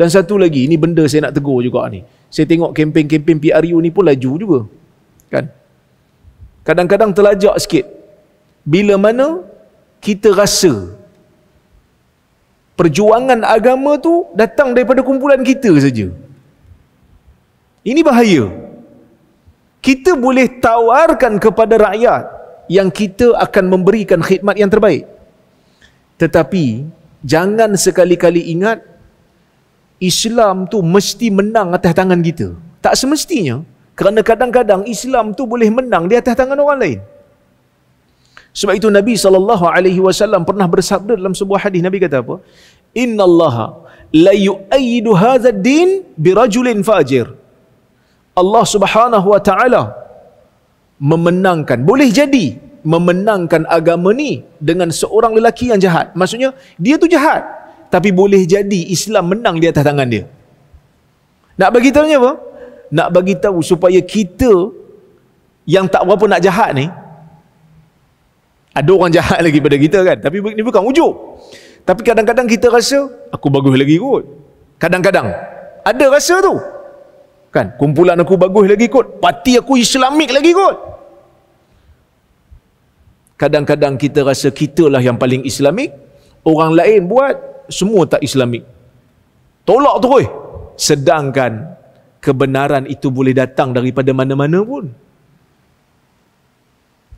Dan satu lagi, ini benda saya nak tegur juga ni. Saya tengok kempen-kempen PRU ni pun laju juga. Kan? Kadang-kadang terlajak sikit. Bila mana kita rasa perjuangan agama tu datang daripada kumpulan kita saja. Ini bahaya. Kita boleh tawarkan kepada rakyat yang kita akan memberikan khidmat yang terbaik. Tetapi jangan sekali-kali ingat Islam tu mesti menang atas tangan kita. Tak semestinya. Kerana kadang-kadang Islam tu boleh menang di atas tangan orang lain. Sebab itu Nabi SAW pernah bersabda dalam sebuah hadis. Nabi kata apa? Innallaha la yu'ayyidu hadzal din birajulin fajir. Allah Subhanahu wa taala memenangkan, boleh jadi memenangkan agama ni dengan seorang lelaki yang jahat. Maksudnya dia tu jahat, tapi boleh jadi Islam menang di atas tangan dia. Nak bagi tahu apa? Nak bagi tahu supaya kita yang tak berapa nak jahat ni, ada orang jahat lagi pada kita kan, tapi ini bukan wujud. Tapi kadang-kadang kita rasa aku bagus lagi kot. Kadang-kadang ada rasa tu. Kan, kumpulan aku bagus lagi kot, parti aku Islamik lagi kot. Kadang-kadang kita rasa kitalah yang paling Islamik, orang lain buat semua tak Islamik. Tolak terus. Sedangkan kebenaran itu boleh datang daripada mana-mana pun.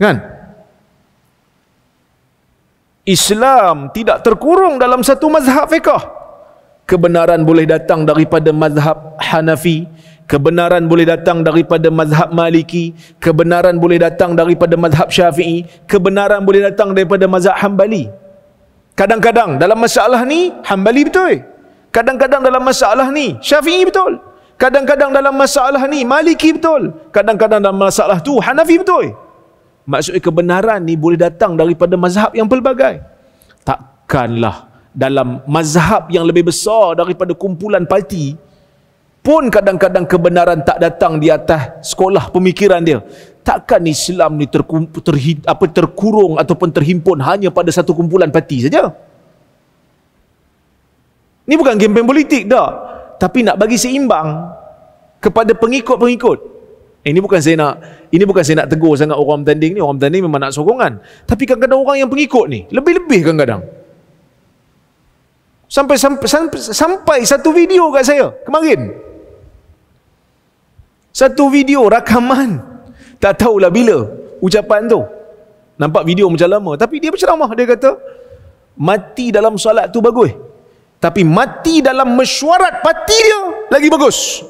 Kan? Islam tidak terkurung dalam satu mazhab fiqh. Kebenaran boleh datang daripada mazhab Hanafi, kebenaran boleh datang daripada mazhab Maliki, kebenaran boleh datang daripada mazhab Syafi'i, kebenaran boleh datang daripada mazhab Hambali. Kadang-kadang dalam masalah ni Hambali betul, kadang-kadang dalam masalah ni Syafi'i betul, kadang-kadang dalam masalah ni Maliki betul, kadang-kadang dalam masalah tu Hanafi betul. Maksudnya kebenaran ni boleh datang daripada mazhab yang pelbagai. Takkanlah dalam mazhab yang lebih besar daripada kumpulan parti pun kadang-kadang kebenaran tak datang di atas sekolah pemikiran dia. Takkan Islam ni terkurung ataupun terhimpun hanya pada satu kumpulan parti saja. Ni bukan kempen politik dah, tapi nak bagi seimbang kepada pengikut-pengikut. Ini bukan saya nak tegur sangat orang bertanding ni. Orang bertanding memang nak sokongan, tapi kadang-kadang orang yang pengikut ni lebih-lebih kadang-kadang. Sampai satu video kat saya kemarin. Satu video rakaman, tak tahulah bila ucapan tu. Nampak video macam lama, tapi dia berceramah. Dia kata mati dalam solat tu bagus, tapi mati dalam mesyuarat parti dia lagi bagus.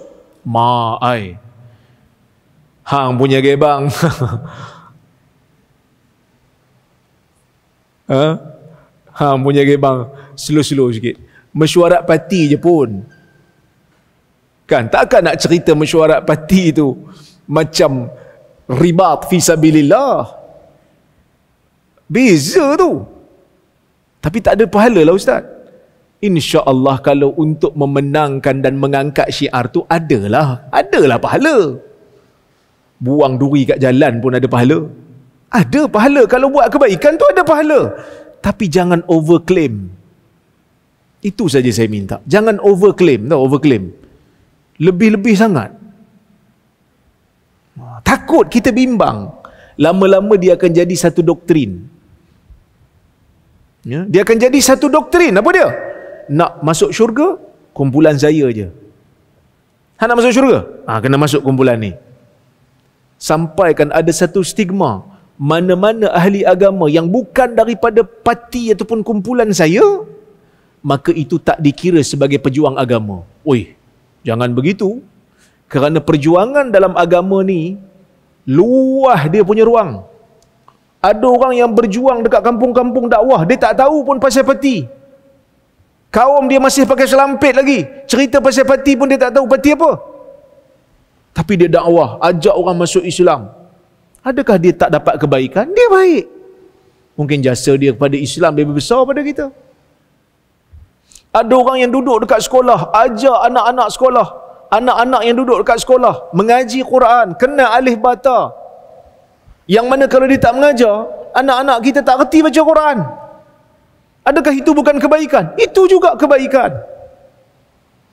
Hang punya gebang. Hang punya gebang. Slow-slow sikit. Mesyuarat parti je pun. Kan, takkan nak cerita mesyuarat parti tu macam ribat fi sabilillah. Beza tu. Tapi tak ada pahala lah Ustaz. InsyaAllah kalau untuk memenangkan dan mengangkat syiar tu adalah pahala. Buang duri kat jalan pun ada pahala. Ada pahala. Kalau buat kebaikan tu ada pahala. Tapi jangan overclaim. Itu saja saya minta. Jangan overclaim. Lebih-lebih sangat. Takut kita bimbang. Lama-lama dia akan jadi satu doktrin. Ya? Dia akan jadi satu doktrin. Apa dia? Nak masuk syurga, kumpulan saya je. Nak masuk syurga? Kena masuk kumpulan ni. Sampaikan ada satu stigma. Mana-mana ahli agama yang bukan daripada parti ataupun kumpulan saya, maka itu tak dikira sebagai pejuang agama. Jangan begitu. Kerana perjuangan dalam agama ni luah dia punya ruang. Ada orang yang berjuang dekat kampung-kampung dakwah, dia tak tahu pun pasal parti. Kaum dia masih pakai selampit lagi. Cerita pasal parti pun dia tak tahu parti apa. Tapi dia dakwah, ajak orang masuk Islam. Adakah dia tak dapat kebaikan? Dia baik. Mungkin jasa dia kepada Islam lebih besar pada kita. Ada orang yang duduk dekat sekolah, ajak anak-anak sekolah, anak-anak yang duduk dekat sekolah mengaji Quran, kena alif bata. Yang mana kalau dia tak mengajar, anak-anak kita tak reti baca Quran. Adakah itu bukan kebaikan? Itu juga kebaikan.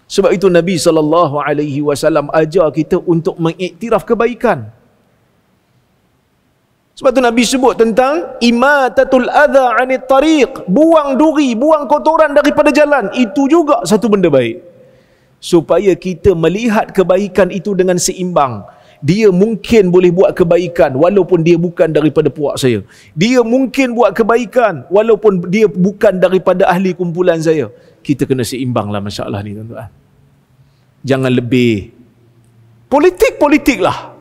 Sebab itu Nabi SAW ajar kita untuk mengiktiraf kebaikan. Sebab tu Nabi sebut tentang imatatul adha 'anit tariq, buang duri, buang kotoran daripada jalan. Itu juga satu benda baik. Supaya kita melihat kebaikan itu dengan seimbang. Dia mungkin boleh buat kebaikan walaupun dia bukan daripada puak saya. Dia mungkin buat kebaikan walaupun dia bukan daripada ahli kumpulan saya. Kita kena seimbanglah masalah ni, tuan-tuan. Jangan lebih. Politik-politik lah.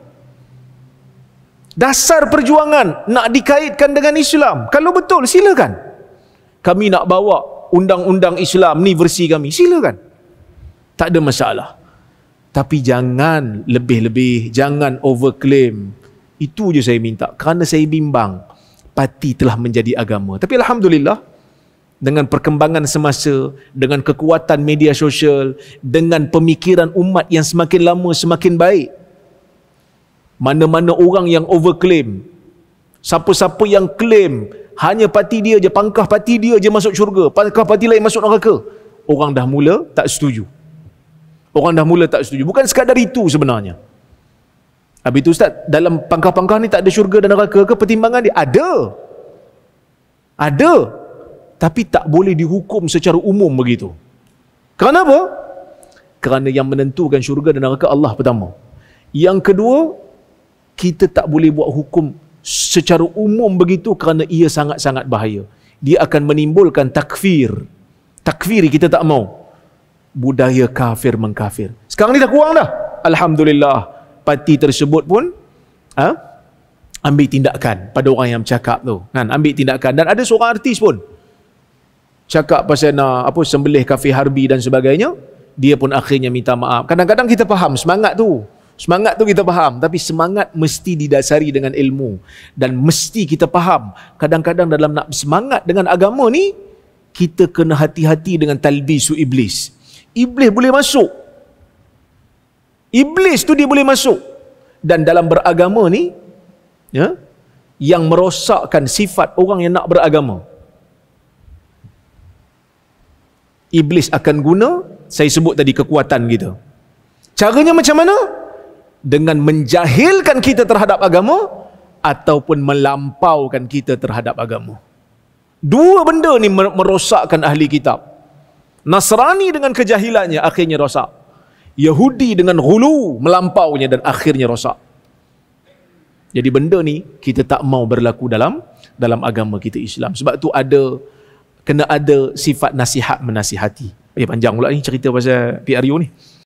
Dasar perjuangan nak dikaitkan dengan Islam. Kalau betul, silakan. Kami nak bawa undang-undang Islam ni versi kami, silakan. Tak ada masalah. Tapi jangan lebih-lebih, jangan overclaim. Itu je saya minta. Kerana saya bimbang, parti telah menjadi agama. Tapi Alhamdulillah, dengan perkembangan semasa, dengan kekuatan media sosial, dengan pemikiran umat yang semakin lama semakin baik, mana-mana orang yang overclaim, siapa-siapa yang claim hanya parti dia je, pangkah parti dia je masuk syurga, pangkah parti lain masuk neraka, orang dah mula tak setuju. Orang dah mula tak setuju. Bukan sekadar itu sebenarnya. Habis itu Ustaz, dalam pangkah-pangkah ni tak ada syurga dan neraka ke? Pertimbangan dia ada. Ada. Tapi tak boleh dihukum secara umum begitu. Kerana apa? Kerana yang menentukan syurga dan neraka Allah pertama. Yang kedua, kita tak boleh buat hukum secara umum begitu kerana ia sangat-sangat bahaya. Dia akan menimbulkan takfir. Takfir kita tak mau. Budaya kafir mengkafir. Sekarang ni dah kurang dah. Alhamdulillah. Parti tersebut pun ambil tindakan pada orang yang bercakap tu. Kan? Ambil tindakan. Dan ada seorang artis pun cakap pasal nak sembelih kafir harbi dan sebagainya. Dia pun akhirnya minta maaf. Kadang-kadang kita faham semangat tu. Semangat tu kita faham. Tapi semangat mesti didasari dengan ilmu. Dan mesti kita faham. Kadang-kadang dalam nak semangat dengan agama ni, kita kena hati-hati dengan talbisu iblis. Iblis boleh masuk. Iblis tu dia boleh masuk. Dan dalam beragama ni, yang merosakkan sifat orang yang nak beragama, Iblis akan guna, saya sebut tadi, kekuatan kita. Caranya macam mana? Dengan menjahilkan kita terhadap agama ataupun melampaukan kita terhadap agama. Dua benda ni merosakkan ahli kitab. Nasrani dengan kejahilannya akhirnya rosak. Yahudi dengan ghulu melampaunya dan akhirnya rosak. Jadi benda ni kita tak mau berlaku dalam agama kita Islam. Sebab tu kena ada sifat nasihat menasihati. Panjang pula ni cerita pasal PRU ni.